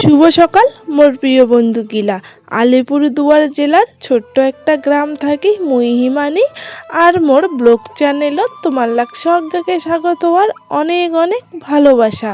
শুভ সকাল মোর প্রিয় বন্ধু গিলা। আলিপুরদুয়ার জেলার ছোট্ট একটা গ্রাম থাকি মুই হিমানি। আর মোর ব্লগ চ্যানেলত তোমার লাগ সজ্ঞাকে স্বাগত আর অনেক অনেক ভালোবাসা।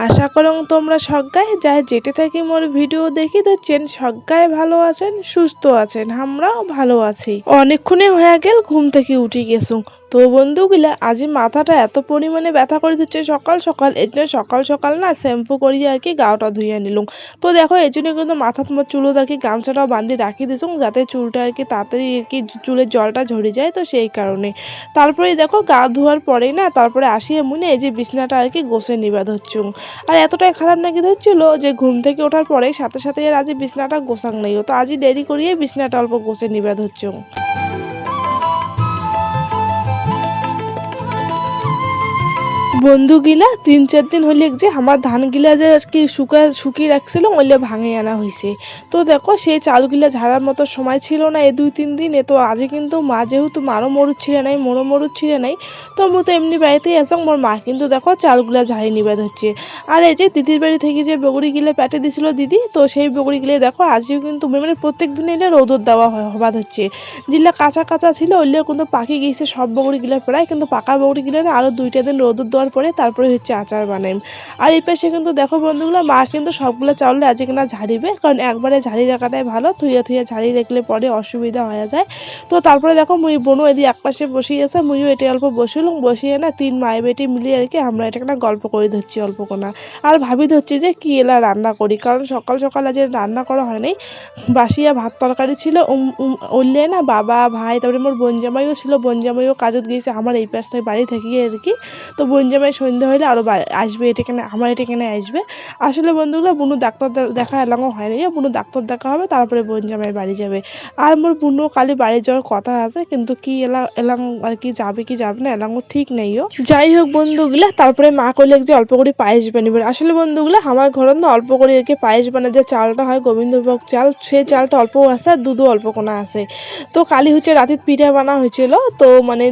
আশা করং তোমরা সজ্ঞায় যাই যেতে থাকি মোর ভিডিও দেখি দেখছেন সজ্ঞায় ভালো আছেন, সুস্থ আছেন, আমরাও ভালো আছি। অনেকক্ষণে হয়ে গেল ঘুম থেকে উঠে গেছুম। তো বন্ধুগুলা আজ মাথাটা এত পরিমাণে ব্যথা করে দিচ্ছে সকাল সকাল, এই জন্য সকাল সকাল না শ্যাম্পু করিয়ে আর কি গাওটা ধুইয়া নিলুম। তো দেখো এই জন্য কিন্তু মাথা তোমার চুলো দেখি গামছাটাও বান্ধি রাখি দিছুম যাতে চুলটা আর কি তাড়াতাড়ি আর কি চুলের জলটা ঝরে যায়, তো সেই কারণে। তারপরে দেখো গা ধোয়ার পরেই না তারপরে আসিয়ে মুনে এই যে বিছনাটা আর কি গোছে নিবা ধরছুম। আর এতটাই খারাপ নাকি ধরছিল যে ঘুম থেকে ওঠার পরে সাথে সাথে আর আজ বিছনাটা গোছাং নাই, তো আজই দেরি করিয়ে বিছনাটা অল্প গোছে নিবা ধরছুম। বন্ধুগিলা 3-4 দিন হলে যে আমার ধানগিলা যে আজকে শুকিয়ে রাখছিল ওইলে ভাঙে আনা হয়েছে। তো দেখো সেই চালগুলা ঝাড়ার মতো সময় ছিল না এই 2-3 দিনে। তো আজকে কিন্তু মা যেহেতু মারও মরুদ ছিঁড়ে নাই মোরও মরুদ ছিঁড়ে নাই, তো মু তো এমনি বাড়িতেই আসং, মোর মা কিন্তু দেখো চালগুলা ঝাড়ি নিবে হচ্ছে। আর এই যে দিদির বাড়ি থেকে যে বগড়িগুলা পেটে দিছিল দিদি, তো সেই বগড়িগুলো দেখো আজকেও কিন্তু মানে প্রত্যেক দিন এলে রোদর দেওয়া হবাদ হচ্ছে। যেগুলা কাঁচা কাঁচা ছিল ওইগুলো কিন্তু পাকি গিয়েছে সব বগড়িগুলা প্রায়, কিন্তু পাকা বগড়িগুলো আরো 2টা দিন রোদর দেওয়ার পরে তারপরে হচ্ছে আচার বানাই। আর এই পাশে কিন্তু দেখো বন্ধুগুলো মা কিন্তু সবগুলো চাউলে আজকে না ঝাড়িবে, কারণ একবারে ঝাড়ি রাখাটাই ভালো, থুইয়া থুইয়া ঝাড়ি রাখলে পরে অসুবিধা হয়ে যায়। তো তারপরে দেখো মুই বোনও এদিকে একপাশে বসিয়ে আছে, মুইও এটা অল্প বসিলাম, বসিয়ে না 3 মায়ে বেটি মিলিয়ে আর কি আমরা এটা না গল্প করে ধরছি অল্প কোনা। আর ভাবি ধরছি যে কি এলা রান্না করি, কারণ সকাল সকাল আজ রান্না করা হয় নাই, বাসিয়া ভাত তরকারি ছিল। উঠলে না বাবা ভাই তারপরে মোর বোন জামাইও ছিল, বোন জামাইও কাজত গিয়েছে আমার এই পাশ থেকে বাড়ি থেকে আর কি। তো বোন জামাই সন্ধ্যা হলে আরো আসবে এটা কেন আমার এটা কেন আসবে। আসলে বন্ধুগুলো বুনু ডাক্তার দেখা এলাঙ্গো হয় না, বুনু ডাক্তার দেখা হবে তারপরে বোন জামাই বাড়ি যাবে। আর মোর বুনু কালি বাড়ি যাওয়ার কথা আছে, কিন্তু কি এলাং আর কি যাবে কি যাবে না এলাঙ্গো ঠিক নেইও। যাই হোক বন্ধুগুলা তারপরে মা কইলে যে অল্প করে পায়েস বানিবে। আসলে বন্ধুগুলা আমার ঘরের না অল্প করে আর কি পায়েস বানায়, যে চালটা হয় গোবিন্দভোগ চাল, সেই চালটা অল্প আছে আর দুধও অল্প কোনা আছে। তো কালি হচ্ছে রাতে পিঠা বানা হয়েছিল, তো মানে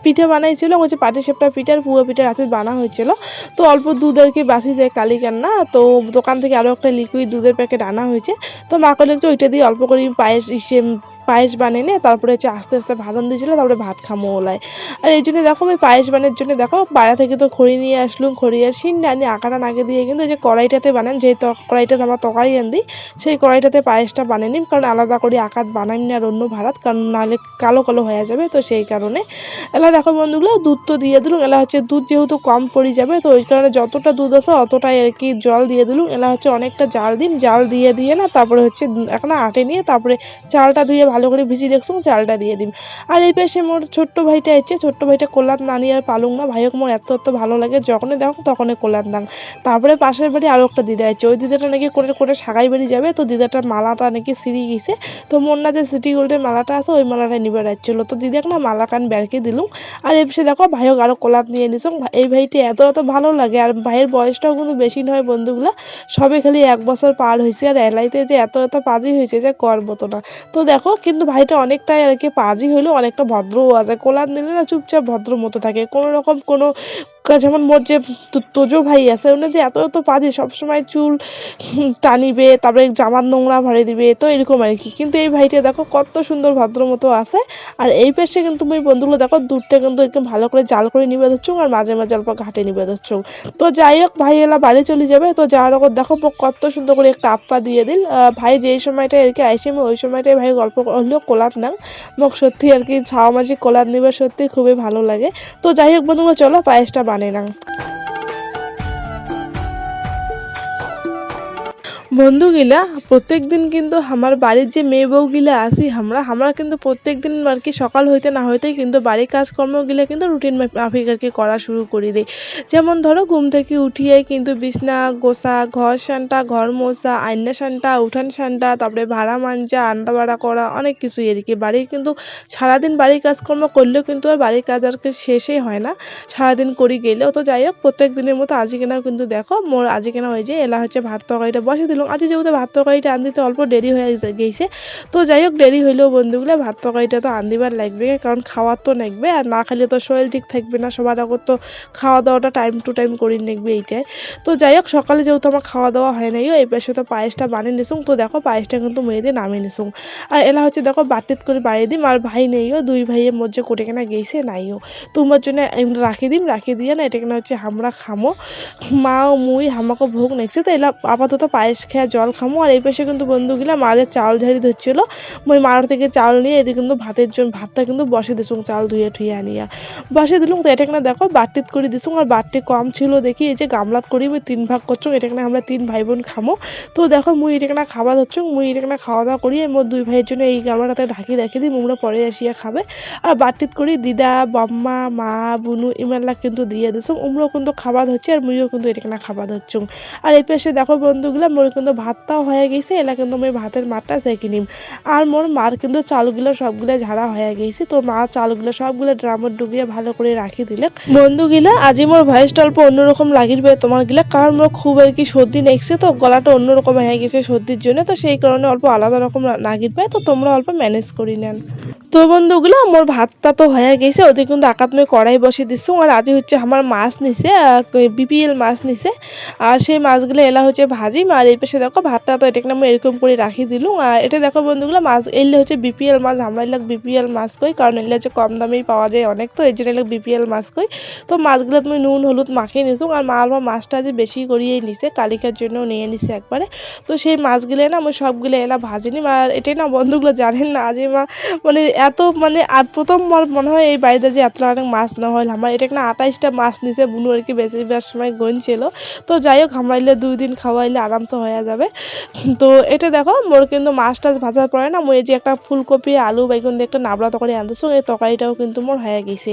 পিঠে বানাইছিল হচ্ছে পাটি সেপটা পিঠার পুয়ো পিঠা রাতে বানা হয়েছিল। তো অল্প দুধ আর কি বাসি যায় কালি কান্না, তো দোকান থেকে আরো একটা লিকুইড দুধের প্যাকেট আনা হয়েছে। তো মা কইলে যে ওইটা দিয়ে অল্প করে পায়েস বানিয়ে নিয়ে তারপরে হচ্ছে আস্তে আস্তে ভাজান দিয়েছিল, তারপরে ভাত খামো ওলায়। আর এই জন্য দেখো আমি পায়েস বানানোর জন্য দেখো বাইরে থেকে তো খড়ি নিয়ে আসলুম, খড়ি আর শিন আনি আঁকাটা নাগে দিয়ে কিন্তু যে কড়াইটাতে বানাম, যে কড়াইটাতে আমার তরকারি আন সেই কড়াইটাতে পায়েসটা বানিয়ে নিম, কারণ আলাদা করে আকাত বানাই না আর অন্য ভাড়াত, কারণ নাহলে কালো কালো হয়ে যাবে। তো সেই কারণে এলা দেখো বন্ধুগুলো দুধ তো দিয়ে দিলুম, এলা হচ্ছে দুধ যেহেতু কম পড়ে যাবে তো ওই কারণে যতটা দুধ আছে অতটাই আর কি জল দিয়ে দিলুম। এলা হচ্ছে অনেকটা জাল দিন, জাল দিয়ে দিয়ে না তারপরে হচ্ছে এখন আটে নিয়ে তারপরে চালটা ধুয়ে ভালো করে ভিজিয়ে দেখছুম চালটা দিয়ে দিম। আর এই পাশে মোর ছোট্ট ভাইটা আছে, ছোট্ট ভাইটা কোলাত নানি আর পালুং না, ভাইক মোর এত এত ভালো লাগে যখনই দেখো তখনই কোলাত দাং। তারপরে পাশের বাড়ি আরো একটা দিদা আছে, ওই দিদাটা নাকি করে করে সাগাই বাড়ি যাবে, তো দিদাটার মালাটা নাকি সিঁড়ি গেছে। তো মোর না যে সিটি গোল্ডের মালাটা আছে ওই মালাটা নিবে যাচ্ছিল, তো দিদাক না মালা কান বেরকে দিলুম। আর এই পাশে দেখো ভাইক আরো কোলাত নিয়ে নিছং। এই ভাইটি এত এত ভালো লাগে, আর ভাইয়ের বয়সটাও কিন্তু বেশি নয় বন্ধুগুলা, সবে খালি 1 বছর পার হয়েছে, আর এলাইতে যে এত এত পাজি হয়েছে যে করবো না। তো দেখো কিন্তু ভাইটা অনেকটাই আর কি পাজি হইলেও অনেকটা ভদ্রও আছে, কোলাত নিলে না চুপচাপ ভদ্র মতো থাকে, কোনো রকম কোনো যেমন মোর যে তোজো ভাই আছে উনি যে এত এত পাজি সবসময় চুল টানিবে, তারপরে জামার নোংরা ভরে দিবে, তো এরকম আর কি। কিন্তু এই ভাইটা দেখো কত সুন্দর ভদ্র মতো আছে। আর এই পাশে কিন্তু তুমি বন্ধুগুলো দেখো দুধটা কিন্তু একদম ভালো করে জাল করে নিবে ধরছো, আর মাঝে মাঝে অল্প ঘাটে নিবে ধরছো। তো যাই হোক ভাই এলা বাড়ি চলে যাবে, তো যাওয়ার আগত দেখো কত সুন্দর করে একটা আপ্পা দিয়ে দিল। ভাই যেই সময়টা আর কি আইসি ওই সময়টাই ভাই গল্প হলেও কোলাত নাম মোক সত্যি আর কি ছাওয়া মাঝি কোলাত নিবে সত্যি খুবই ভালো লাগে। তো যাই হোক বন্ধুগুলো চলো পায়েসটা বানিয়ে নাও। বন্ধুগিলা প্রত্যেক দিন কিন্তু আমার বাড়ির যে মেয়ে বউগিলা আছি আমরা কিন্তু প্রত্যেক দিন আর কি সকাল হইতে না হইতেই কিন্তু বাড়ির কাজকর্মগুলো কিন্তু রুটিন মাফিক আর কি করা শুরু করে দিই। যেমন ধরো ঘুম থেকে উঠিয়ে কিন্তু বিছনা গোছা, ঘর সান্টা, ঘর মোছা, আয়না সান্টা, উঠান সান্টা, তারপরে ভাড়া মাঞ্জা, আন্ডা বাড়া করা, অনেক কিছুই আর কি। বাড়ির কিন্তু সারাদিন বাড়ির কাজকর্ম করলেও কিন্তু আর বাড়ির কাজ আর কি শেষই হয় না সারাদিন করি গেলেও। তো যাই হোক প্রত্যেক দিনের মতো আজকে না কিন্তু দেখো মোর আজকে না হয়ে যে এলা হচ্ছে ভাত তরকারিটা বসে দিল। আজি যেহেতু ভাত তরকারিটা আনতে অল্প দেরি হয়ে গেছে। তো যাই হোক দেরি হইলেও বন্ধুগুলা ভাত তরকারিটা তো আনদিবার লাগবে, কারণ খাওয়ার তো লাগবে, আর না খেলে তো শরীর ঠিক থাকবে না। সবার আগত তো খাওয়া দাওয়াটা টাইম টু টাইম করি লাগবে এইটাই। তো যাই হোক সকালে যেহেতু আমার খাওয়া দাওয়া হয় নাই, এই পাশে তো পায়েসটা বানিয়ে নিছুং। তো দেখো পায়েসটা কিন্তু মেয়েদের নামিয়ে নিছুং। আর এলা হচ্ছে দেখো বাটিত করে বাড়িয়ে দিম, আর ভাই নেইও, দুই ভাইয়ের মধ্যে কোটে কেনা গেছে নাইও। তোমার জন্য রাখি দিম, রাখি দিয়ে না এটা কেনা হচ্ছে আমরা খামো, মা ও মুই হামাকে ভোগ নেছে। তো এলা আপাতত পায়েস খেয়ে জল খামো। আর এই পাশে কিন্তু বন্ধুগুলা মাদের চাউল ঝাড়ি ধরছিল, মই মার থেকে চাউল নিয়ে এদিকে কিন্তু ভাতের জন্য ভাতটা কিন্তু বসে দিছুং, চাল ধুয়ে ঠুয়ে আনিয়া বসে দিলুম। তো এটা কিনা দেখো বাটিত করে দিছুং, আর বাটি কম ছিল দেখি এই যে গামলাত করি মই 3 ভাগ করছুং, এটা কিনা আমরা 3 ভাই বোন খামো। তো দেখো মুই এটা কিনা খাওয়া ধরছুং, মুই এটা কিনা খাওয়া দাওয়া করি মোর 2 ভাইয়ের জন্য এই গামলাটাতে ঢাকি রেখে দিই, মুমরা পরে আসিয়া খাবে। আর বাটিত করি দিদা বম্মা মা বুনু ইমানলা কিন্তু দিয়ে দিছুং, উমরাও কিন্তু খাবার হচ্ছে, আর মুইও কিন্তু এটা কিনা খাবার ধরছুং। আর এই পাশে দেখো বন্ধুগুলা মোর কিন্তু ভাতটাও হয়ে গেছে, এলা কিন্তু আমি ভাতের মাঠটা সেঁকে নিম। আর মোর মার কিন্তু চালগুলো সবগুলো ঝাড়া হয়ে গেছে। তো মা চালগুলো সবগুলো ড্রামত ডুবিয়ে ভালো করে রাখি দিলে। বন্ধুগুলা আজি মোর ভয়েসটা অল্প অন্যরকম লাগিবে তোমার গিলা, কারণ মোর খুব আর কি সর্দি নেগছে, তো গলাটা অন্যরকম হয়ে গেছে সর্দির জন্য, তো সেই কারণে অল্প আলাদা রকম লাগিবে, তো তোমরা অল্প ম্যানেজ করি নেন। তো বন্ধুগুলা মোর ভাতটা তো হয়ে গেছে, ওদের কিন্তু আকাত মই কড়াই বসে দিছু। আর আজি হচ্ছে আমার মাছ নিছে, বিপিএল মাছ নিছে, আর সেই মাছগুলো এলা হচ্ছে ভাজি। আর এই পাশে দেখো ভাতটা তো এটা আমি এরকম করে রাখি দিলুম। আর এটা দেখো বন্ধুগুলো মাছ এলে হচ্ছে বিপিএল মাছ, আমরা এলাক বিপিএল মাছ কই, কারণ এলে হচ্ছে কম দামেই পাওয়া যায় অনেক, তো এই জন্য এলাক বিপিএল মাছ কই। তো মাছগুলো তুমি নুন হলুদ মাখিয়ে নিছো, আর মা আবার মাছটা যে বেশি করিয়েই নিছে, কালিকার জন্য নিয়ে নিছে একবারে। তো সেই মাছগুলো না আমি সবগুলো এলা ভাজি নিম। আর এটাই না বন্ধুগুলো জানেন না যে মা মানে এত মানে আর প্রথম মনে হয় এই বাড়িতে যে এতটা অনেক মাছ না হল আমার, এটা না 28টা মাছ নিছে, বুনু আর কি বেশিরভাগ সময় গনছিল। তো যাই হোক হামাইলে 2 দিন খাওয়াইলে আরামসে হয়ে যাবে। তো এটা দেখো মোর কিন্তু মাছ টাছ ভাজার পরে না মই যে একটা ফুলকপি আলু বেগুন দিয়ে একটা নাবড়া তরকারি আনতেছো, এই তরকারিটাও কিন্তু মোর হয়ে গেছে।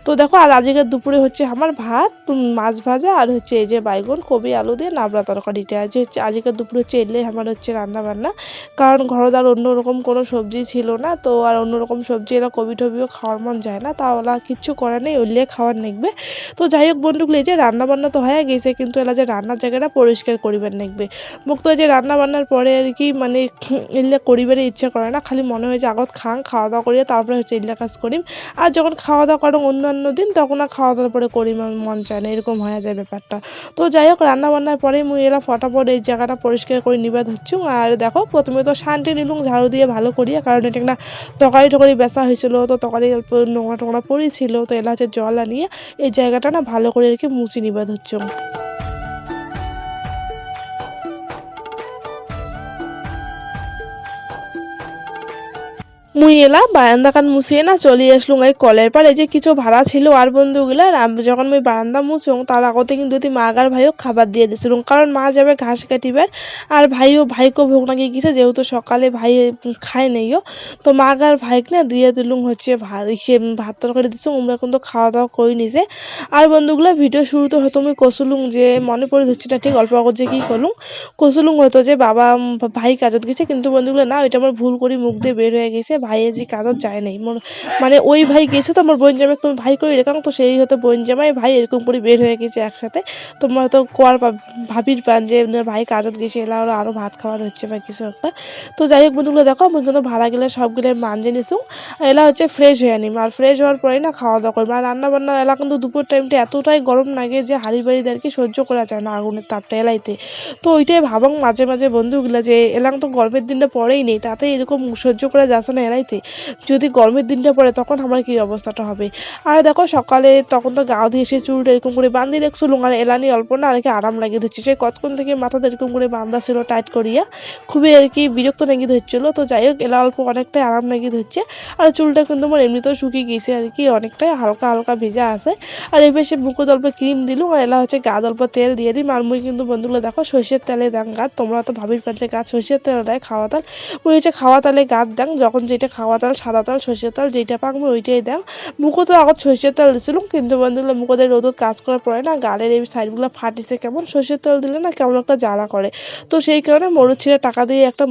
তো দেখো আর আজকের দুপুরে হচ্ছে আমার ভাত মাছ ভাজা, আর হচ্ছে এই যে বাইগুন কবি আলু দিয়ে নাবড়া তরকারিটা যে হচ্ছে আজকের দুপুরে হচ্ছে এলে আমার হচ্ছে রান্না বান্না, কারণ ঘরে আর অন্যরকম কোনো সবজি ছিল না। তো আর অন্যরকম সবজি এরা কবি টবিও খাওয়ার মন যায় না, তাহলে কিচ্ছু করার নেই, উল্লে খাওয়ার নেকবে। তো যাই হোক বন্ধুগুলো এই যে রান্না বান্না তো হয়ে গেছে, কিন্তু এলা যে রান্নার জায়গাটা পরিষ্কার করিবার নেকবে। মুখ তো যে রান্না বান্নার পরে আর কি মানে এগুলা করিবারে ইচ্ছা করে না, খালি মনে হয় যে আগত খাওয়া দাওয়া করিয়া তারপরে হচ্ছে এগুলা কাজ করিম। আর যখন খাওয়া দাওয়া করো অন্যান্য দিন তখন আর খাওয়া দাওয়ার পরে করিম মন চায় না, এরকম হয়ে যায় ব্যাপারটা। তো যাই হোক রান্না বান্নার পরে মুই এরা ফটাফট এই জায়গাটা পরিষ্কার করে নিবা ধরছু। আর দেখো প্রথমে তো শান্তি নিলুম ঝাড়ু দিয়ে ভালো করিয়া, কারণ এটা না তরকারি টকারি বেচা হয়েছিল, তো তরকারি অল্প নোংরা টোংরা পড়েছিল, তো এলা হচ্ছে জল আনিয়ে এই জায়গাটা না ভালো করে আর কি মুছি নিবা ধরছু। মুই এলা বারান্দা কান মুছিয়ে না চলে আসলুম এই কলের পার। এই যে কিছু ভাড়া ছিল আর বন্ধুগুলা যখন মুই বারান্দা মুছুং তার আগতে কিন্তু মা আর ভাইও খাবার দিয়ে দিছিলুম, কারণ মা যাবে ঘাস কাটিবার, আর ভাইকেও ভোগ লাগিয়ে গেছে, যেহেতু সকালে ভাই খায় নেইও। তো মা আর ভাইক না দিয়ে দিলুম হচ্ছে ভাত তরকারি দিছুম, আমরা কিন্তু খাওয়া দাওয়া করে নিছে। আর বন্ধুগুলা ভিডিও শুরুতে হয়তো মুই কসুলুম যে মনে পড়ে ধরছি না ঠিক অল্প আগত যে কি করলুম, কসুলুম হয়তো যে বাবা ভাই কাজত গেছে, কিন্তু বন্ধুগুলো না ওইটা আমার ভুল করে মুখ দিয়ে বের হয়ে গেছে, ভাইয়ে যে কাজত যায় নাই মোর মানে ওই ভাই গেছে তো আমার বোন জামাই তুমি ভাই করে এরকম, তো সেই হয়তো বোন জামাই ভাই এরকম করে বের হয়ে গেছে একসাথে। তোমার তো কোয়ার ভাবির পান যে ভাই কাজত গেছে এলা ওরা আরো ভাত খাওয়া হচ্ছে বা কিছু একটা। তো যাই হোক বন্ধুগুলো দেখো আমি কিন্তু ভাড়া গেলে সবগুলো মানজে নিছু, এলা হচ্ছে ফ্রেশ হয়ে নিম। আর ফ্রেশ হওয়ার পরে না খাওয়া দাওয়া করবো। আর রান্না বান্না এলা কিন্তু দুপুর টাইমটা এতটাই গরম লাগে যে হাড়ি বাড়িদের আর কি সহ্য করা যায় না আগুনের তাপটা এলাইতে। তো ওইটাই ভাবং মাঝে মাঝে বন্ধুগুলা যে এলাম তো গরমের দিনটা পরেই নেই, তাতে এরকম সহ্য করা যাচ্ছে না এলাইতে, যদি গরমের দিনটা পড়ে তখন আমার কি অবস্থাটা হবে। আর দেখো সকালে তখন তো গা দিয়ে এসে চুলটা এরকম করে বান্ধি রাখছিল, আর এলানি অল্প না আর কি আরাম লাগিয়ে ধরছে, সে কতক্ষণ থেকে মাথাতে এরকম করে বান্ধা ছিল টাইট করিয়া, খুবই আর কি বিরক্ত লাগিয়ে ধরছিল। তো যাই হোক এলা অল্প অনেকটাই আরাম লাগিয়ে ধরছে। আর চুলটা কিন্তু আমার এমনিতেও শুকিয়ে গেছে আর কি, অনেকটাই হালকা হালকা ভেজা আছে। আর এই বেশি মুখে অল্প ক্রিম দিলুম, আর এলা হচ্ছে গা অল্প তেল দিয়ে দিই। আর মুই কিন্তু বন্ধুগুলো দেখো সর্ষের তেলে দাং গাছ, তোমরা তো ভাবির পারছে গাছ সর্ষের তেল দেয় খাওয়া তেল, মুই হচ্ছে খাওয়া তেলে গাছ দাং, যখন যেটা খাওয়া তেল, সাদা তেল, সরষের তেল যেটা পাকবো ওইটাই দেন। মুখও তো আগত সরষের তেল দিছিলাম, কিন্তু বন্ধুগুলো মুখোতে রোদত কাজ করার পরে না গালের এই সাইডগুলো ফাটিছে কেমন, সরষের তেল দিলে না কেমন একটা জ্বালা করে। তো সেই কারণে মরুদ ছেড়ে টাকা দিয়ে একটা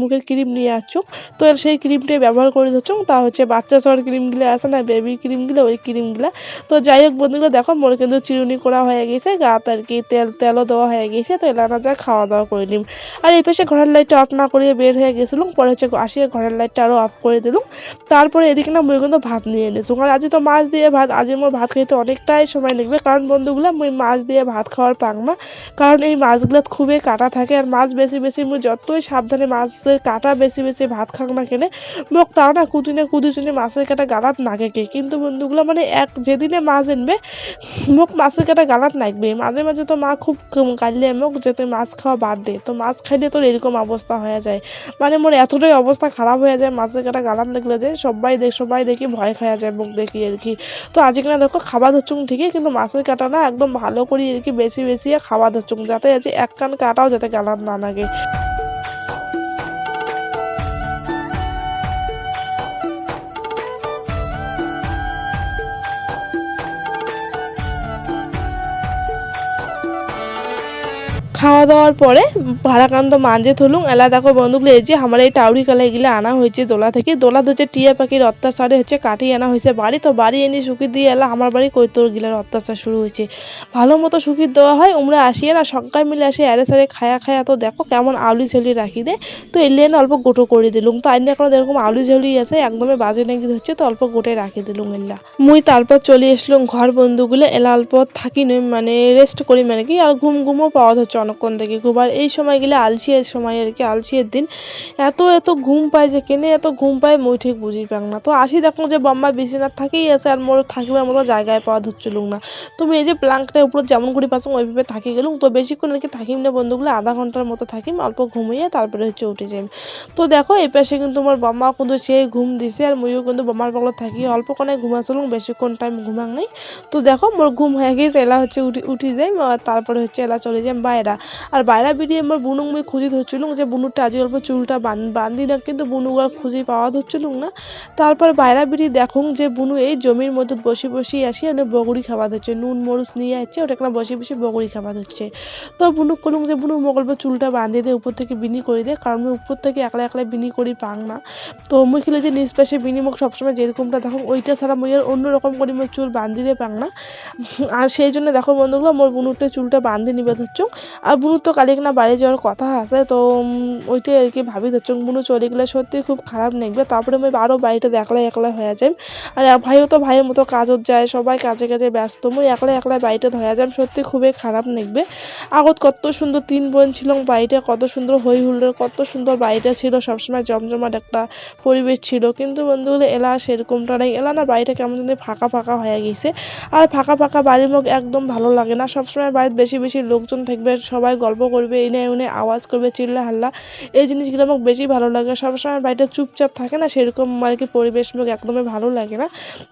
মুখের ক্রিম নিয়ে আসছো। তো সেই ক্রিমটাই ব্যবহার করে দিচ্ছ, তা হচ্ছে বাচ্চা ছোঁয়ার ক্রিমগুলো আছে না, বেবি ক্রিমগুলো, ওই ক্রিমগুলো। তো যাই হোক বন্ধুগুলো দেখো মোর কিন্তু চিরুনি করা হয়ে গেছে, গাত আর কি তেলও দেওয়া হয়ে গেছে। তো এলানা যা খাওয়া দাওয়া করে নিম। আর এই পাশে ঘরের লাইটটা অফ না করিয়ে বের হয়ে গেছিলাম, পরে হচ্ছে আসিয়ে ঘরের লাইটটা আরও অফ করে দিলাম। তারপরে এদিকে না মুই কিন্তু ভাত নিয়ে এনেছি, কারণ আজ তো মাছ দিয়ে ভাত, আজ মোর ভাত খেতে অনেকটাই সময় লাগবে, কারণ বন্ধুগুলো মুই মাছ দিয়ে ভাত খাওয়ার পাং না, কারণ এই মাছগুলো খুবই কাটা থাকে। আর মাছ বেশি বেশি মুই যতই সাবধানে মাছের কাটা বেশি বেশি ভাত খাক না কেনে মোক তাও না কুদিনে মাছের কাটা গালাত নাগে। কিন্তু বন্ধুগুলো মানে যেদিনে মাছ আনবে মোক মাছের কাটা গালাত লাগবে। মাঝে মাঝে তো মা খুব কাঁদলে মোক যে তুই মাছ খাওয়া বাদ দে, তো মাছ খাইলে তোর এরকম অবস্থা হয়ে যায়। মানে মোর এতটাই অবস্থা খারাপ হয়ে যায় মাছের কাটা গালাত লাগলে, যে সবাই দেখি ভয় খাওয়া যায় মুখ দেখি আর কি। তো আজকে না দেখো খাবার ধরছুম ঠিকই, কিন্তু মাছের কাটা না একদম ভালো করে আর কি বেশি বেশি খাওয়া ধরছুম, যাতে আছে এক কান কাটাও যাতে গালাত না লাগে। খাওয়া দাওয়ার পরে ভাড়াকান্ত মাঞ্জে থলুম। এলা দেখো বন্ধুগুলো এই যে আমার এই টাউরি কালাই গিলা আনা হয়েছে দোলা থেকে। দোলা হচ্ছে টিয়া পাখির অত্যাচারে হচ্ছে কাটিয়ে আনা হয়েছে বাড়ি। তো বাড়ি এনে শুকি দিয়ে এলা আমার বাড়ি কৈতর গিলার অত্যাচার শুরু হয়েছে। ভালো মতো শুকি দেওয়া হয়, উমরা আসিয়ে না সবাই মিলে আসে এড়ে সারে খায়া তো দেখো কেমন আউলি ঝুলি রাখি দে। তো এলে না অল্প গোটো করে দিলুম। তো আইনে এখন এরকম আউলি ঝুলি আছে একদমই বাজে নাকি হচ্ছে, তো অল্প গোটে রাখি দিলুম এলা। মুই তারপর চলে এসলাম ঘর বন্ধুগুলো। এলা অল্প থাকি নই মানে রেস্ট করি মানে কি, আর ঘুমও পাওয়া হচ্ছে অনেকক্ষণ থেকে খুব। আর এই সময় গেলে আলসিয়ের সময় আর কি, আলসিয়ের দিন এত ঘুম পায় যে কেনে এত ঘুম পায় মুই ঠিক বুঝি পাং না। তো আসি দেখো যে বম্মা বিছানার থাকেই আছে, আর মোর থাকিবার মতো জায়গায় পাওয়া ধরছিল না। তুমি এই যে প্লাঙ্কটার উপর যেমন করে পাচ্ছ ওইভাবে থাকি গেলুম। তো বেশিক্ষণ আর কি থাকিম না বন্ধুগুলো, আধা ঘন্টার মতো থাকিম, অল্প ঘুমিয়ে তারপরে হচ্ছে উঠে যাই। তো দেখো এই পাশে কিন্তু আমার বম্মা কিন্তু সেই ঘুম দিছে, আর মুইও কিন্তু বম্মার পাগল থাকি অল্প কোনায় ঘুমাচ্ছিলাম, বেশিক্ষণ টাইম ঘুমাং নাই। তো দেখো মোর ঘুম হয়ে গেছে, এলা হচ্ছে উঠি যাই, তারপরে হচ্ছে এলা চলে যাই বাইরা। আর বাইরা বেরিয়ে আমার বুনুক মুই খুঁজি ধরছিলুম যে বুনুরটা আজ অল্প চুলটা বান্ধি না, কিন্তু বুনুক আর খুঁজি পাওয়া ধরছিলুম না। তারপর বাইরা বেরিয়ে দেখুন যে বুনু এই জমির মধ্যে বসে আসি ওটা বগড়ি খাওয়া ধরছে, নুন মরুচ নিয়ে আসছে, ওটা একটা বসে বগড়ি খাওয়া ধরছে। তো বুনুক কলুম যে বুনু মোক অল্প চুলটা বাঁধিয়ে দে, উপর থেকে বিনি করে দে, কারণ মুই উপর থেকে একলা বিনি করি পাং না। তো মুই খেলে যে নিজ পাশে বিনি মোক সবসময় যেরকমটা দেখো ওইটা ছাড়া মুই আর অন্যরকম করে মোর চুল বান্ধিয়ে পাং না। আর সেই জন্য দেখো বন্ধুগুলো মোর বুনুরটা চুলটা বান্ধি নিবে ধরছ। আর বুনুর তো কালি না বাড়ি যাওয়ার কথা আছে, তো ওইটাই আর কি ভাবি ধরছ। বুনু চলে গেলে সত্যি খুব খারাপ লাগবে, তারপরে আমি আরও বাড়িটা একলা হয়ে যাই। আর ভাইও তো ভাইয়ের মতো কাজত যায়, সবাই কাজে ব্যস্ত, মুই একলা বাড়িটা ধয়া যাম, সত্যি খুবই খারাপ লাগবে। আগত কত সুন্দর 3 বোন ছিল বাড়িটা, কত সুন্দর হই হুল্লোড়, কত সুন্দর বাড়িটা ছিল, সবসময় জমজমাট একটা পরিবেশ ছিল। কিন্তু বন্ধুগুলো এলা সেরকমটা নেই, এলা না বাড়িটা কেমন যেন ফাঁকা হয়ে গেছে। আর ফাঁকা বাড়ির মুখ একদম ভালো লাগে না, সবসময় বাড়িতে বেশি লোকজন থাকবে, সবাই গল্প করবে, এনে আওয়াজ করবে, চিল্লা হাল্লা, এই জিনিসগুলো আমার বেশি ভালো লাগে। সবসময় বাড়িটা চুপচাপ থাকে না, সেরকম আর কি পরিবেশ মুখ একদমই ভালো লাগে না।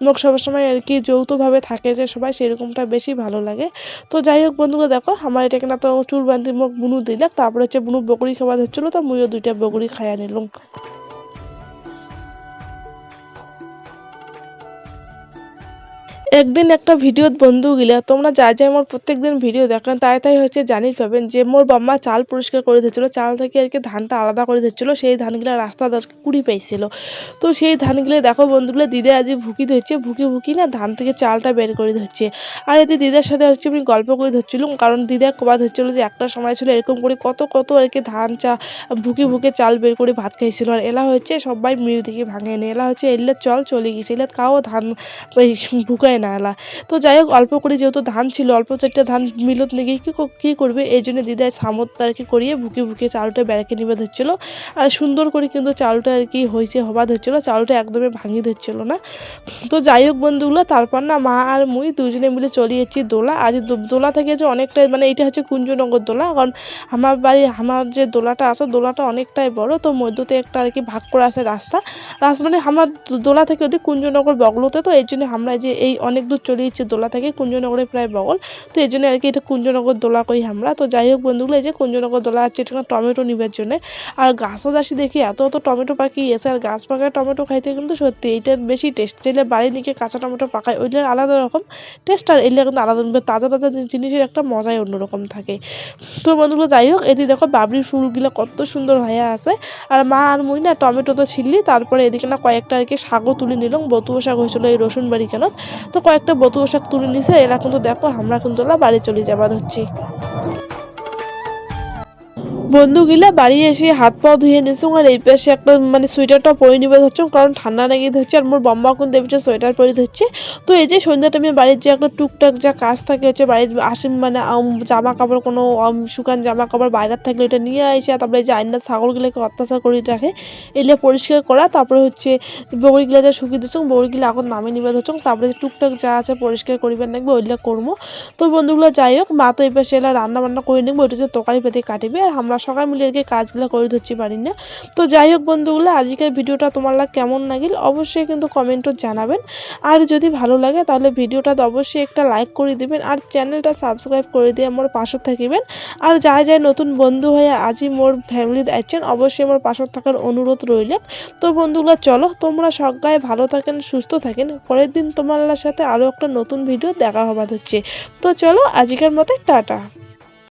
মুখ সবসময় আর কি যৌথভাবে থাকে যে সবাই, সেরকমটা বেশি ভালো লাগে। তো যাই হোক বন্ধুগুলো দেখো আমার এটা কিনা তো চুল বান্ধি মুখ বুনু দিলাম, তারপরে হচ্ছে বুনু বকরি খাওয়া হচ্ছিলো, তো মুইও 2টা বকরি খাইয়া নিলাম। একদিন একটা ভিডিওত বন্ধু গিলা তোমরা যাই মোর প্রত্যেকদিন ভিডিও দেখেন তাই হচ্ছে জানি পাবেন যে মোর বাম্মা চাল পরিষ্কার করে দিচ্ছিল, চাল থেকে আর কি ধানটা আলাদা করে দিচ্ছিল, সেই ধানগুলা রাস্তা কুড়ি পাইছিল। তো সেই ধানগুলো দেখো বন্ধুগুলো দিদা আজ ভুকি ধরছে, ভুকি না ধান থেকে চালটা বের করে ধরছে। আর এতে দিদার সাথে হচ্ছে আমি গল্প করে ধরছিলাম, কারণ দিদা কবা ধরছিল যে একটা সময় ছিল এরকম করে কত আর কি ধান ভুকে চাল বের করে ভাত খাইছিল। আর এলা হচ্ছে সবাই মিল থেকে ভাঙে নে, এলা হচ্ছে এলে চলে গেছে, এলে কাও ধান ভুকায় না এলা। তো যাই হোক অল্প করে যেহেতু ধান ছিল, অল্প 4টা ধান মিলত লেগে কি করবে, এই জন্য দিদাই সামত আর কি করিয়ে ভুকে চালটা বেড়াকে নিবে ধরছিল। আর সুন্দর করে কিন্তু চালটা আর কি হয়েছে হবা ধরছিল, চালটা একদমই ভাঙি ধরছিল না। তো যাই হোক বন্ধুগুলো তারপর না মা আর মুই দুজনে মিলে চলে যাচ্ছি দোলা। আজ দোলা থেকে যে অনেকটাই মানে এটা হচ্ছে কুঞ্জনগর দোলা, কারণ আমার যে দোলাটা আছে দোলাটা অনেকটাই বড়, তো মধ্যতে একটা আর কি ভাগ করা আছে রাস্তা মানে আমার দোলা থেকে ওদের কুঞ্জনগর বগলতে, তো এই জন্য আমরা যে এই অনেক দূর চলে যাচ্ছে দোলা থেকে, কুঞ্জনগরে প্রায় বগল, তো এই জন্য আর কি এটা কুঞ্জনগর দোলা করি আমরা। তো যাই হোক বন্ধুগুলো, এই যে কুঞ্জনগর দোলা আছে এটা টমেটো নিবার জন্য। আর গাছও দাসি দেখি এত টমেটো পাকি এসে, আর গাছ পাকা টমেটো খাইতে কিন্তু সত্যি এইটা বেশি টেস্ট। যেগুলো বাড়ি নিয়ে কাঁচা টমেটো পাকায় ওইগুলোর আলাদা রকম টেস্ট, আর এগুলো কিন্তু আলাদা, তাজা তাজা জিনিসের একটা মজাই অন্যরকম থাকে। তো বন্ধুগুলো যাই হোক, এদিকে দেখো বাবরির ফুলগুলো কত সুন্দর হয়ে আছে। আর মা আর মুই না টমেটো তো ছিললি, তারপরে এদিকে না কয়েকটা আর কি শাকও তুলে নিলাম, বতুয়া শাক হয়েছিল এই রসুন বাড়ি কেন, তো কয়েকটা বতুয়া শাক তুলে নিছে। এরা কিন্তু দেখো আমরা কিন্তু বাড়ি চলে যাবার হচ্ছি। বন্ধুগুলা বাড়ি এসে হাত পা ধুয়ে নিছো, আর এই পাশে একটা মানে সোয়েটারটা পরে নিবে ধরছো, কারণ ঠান্ডা লেগে ধরছে। আর মোর বম্মা কিন্তু এই সোয়েটার পরে ধরছে। তো এই যে সন্ধ্যা টাইমে বাড়ির যে একটা টুকটাক যা কাজ থাকে হচ্ছে, বাড়ির আসে মানে জামা কাপড় কোনো শুকান জামা কাপড় বাইরের থাকলে এটা নিয়ে এসে, তারপরে এই যে আইনার ছাগলগুলোকে অত্যাচার করে রাখে এগুলো পরিষ্কার করা, তারপরে হচ্ছে বগরিগুলা যা শুকিয়ে দিচ্ছ বগরিগুলো এখন নামে নিবে ধরছো, তারপরে টুকটাক যা আছে পরিষ্কার করিবার লাগবে ওইগুলো করবো। তো বন্ধুগুলো যাই হোক, মা তো এই পাশে এলা রান্না বান্না করে নেবো, ওইটা যে তরকারি পাতি কাটিবে, আর আমরা সবাই মিলে আর কি কাজগুলো করে ধরছি পারি না। তো যাই হোক বন্ধুগুলো, আজকের ভিডিওটা তোমার কেমন লাগিল অবশ্যই কিন্তু কমেন্টও জানাবেন। আর যদি ভালো লাগে তাহলে ভিডিওটা অবশ্যই একটা লাইক করে দিবেন, আর চ্যানেলটা সাবস্ক্রাইব করে দিয়ে আমার পাশে থাকিবেন। আর যাই যাই নতুন বন্ধু হয়ে আজই মোর ফ্যামিলি আছেন অবশ্যই আমার পাশে থাকার অনুরোধ রইল। তো বন্ধুগুলো চলো, তোমরা সবাই ভালো থাকেন, সুস্থ থাকেন, পরের দিন তোমার সাথে আরও একটা নতুন ভিডিও দেখা হবার হচ্ছে। তো চলো আজকের মতো টাটা।